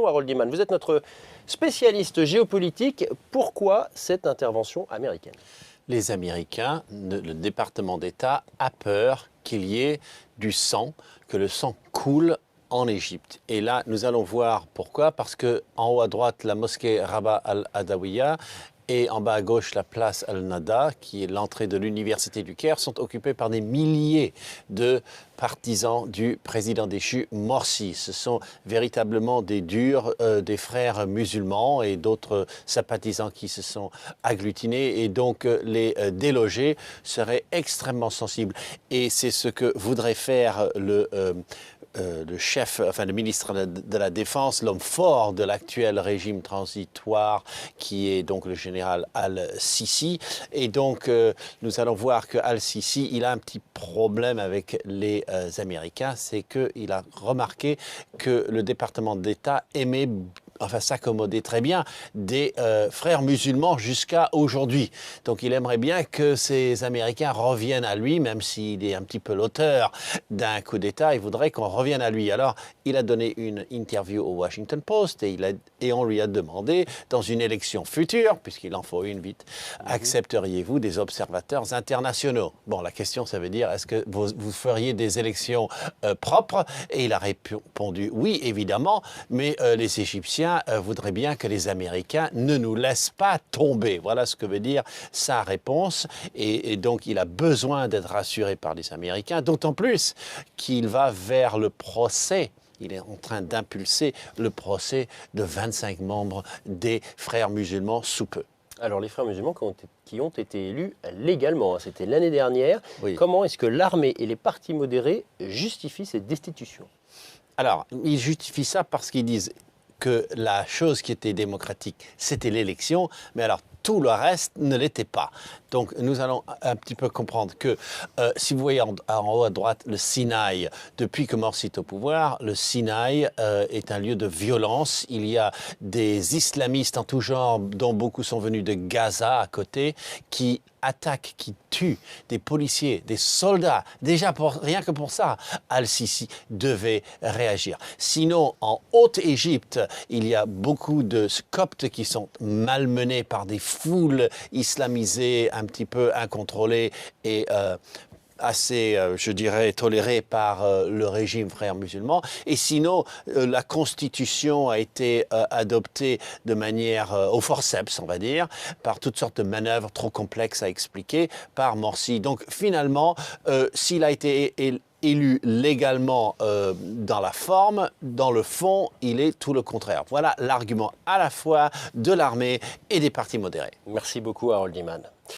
Harold Iman, vous êtes notre spécialiste géopolitique. Pourquoi cette intervention américaine? Les Américains, le département d'État a peur qu'il y ait du sang, que le sang coule en Égypte. Et là, nous allons voir pourquoi. Parce que en haut à droite, la mosquée Rabaa al-Adawiya et en bas à gauche, la place Al-Nada, qui est l'entrée de l'université du Caire, sont occupées par des milliers de partisans du président déchu Morsi. Ce sont véritablement des durs, des frères musulmans et d'autres sympathisants qui se sont agglutinés. Et donc, les délogés seraient extrêmement sensibles. Et c'est ce que voudrait faire le chef, enfin le ministre de la Défense, l'homme fort de l'actuel régime transitoire, qui est donc le général Al-Sisi. Et donc, nous allons voir que Al-Sisi, il a un petit problème avec les Américains, c'est qu'il a remarqué que le département d'État aimait s'accommoder très bien des frères musulmans jusqu'à aujourd'hui. Donc il aimerait bien que ces Américains reviennent à lui, même s'il est un petit peu l'auteur d'un coup d'État, il voudrait qu'on revienne à lui. Alors il a donné une interview au Washington Post et on lui a demandé, dans une élection future, puisqu'il en faut une vite, accepteriez-vous des observateurs internationaux? Bon, la question, ça veut dire, est-ce que vous feriez des élections propres? Et il a répondu oui, évidemment, mais les Égyptiens voudrait bien que les Américains ne nous laissent pas tomber. Voilà ce que veut dire sa réponse. Et donc, il a besoin d'être rassuré par les Américains, d'autant plus qu'il va vers le procès. Il est en train d'impulser le procès de 25 membres des frères musulmans sous peu. Alors, les frères musulmans qui ont été élus légalement, c'était l'année dernière. Oui. Comment est-ce que l'armée et les partis modérés justifient cette destitution? Alors, ils justifient ça parce qu'ils disent que la chose qui était démocratique, c'était l'élection, mais alors tout le reste ne l'était pas. Donc nous allons un petit peu comprendre que si vous voyez en haut à droite le Sinaï, depuis que Morsi est au pouvoir, le Sinaï est un lieu de violence. Il y a des islamistes en tout genre, dont beaucoup sont venus de Gaza à côté, qui attaquent, qui tuent des policiers, des soldats. Déjà, rien que pour ça, Al-Sisi devait réagir. Sinon, en Haute-Égypte, il y a beaucoup de Coptes qui sont malmenés par des foules islamisées, un petit peu incontrôlées et assez, je dirais, toléré par le régime frère musulman. Et sinon, la Constitution a été adoptée de manière au forceps, on va dire, par toutes sortes de manœuvres trop complexes à expliquer par Morsi. Donc finalement, s'il a été élu légalement dans la forme, dans le fond, il est tout le contraire. Voilà l'argument à la fois de l'armée et des partis modérés. Merci beaucoup, Harold Iman.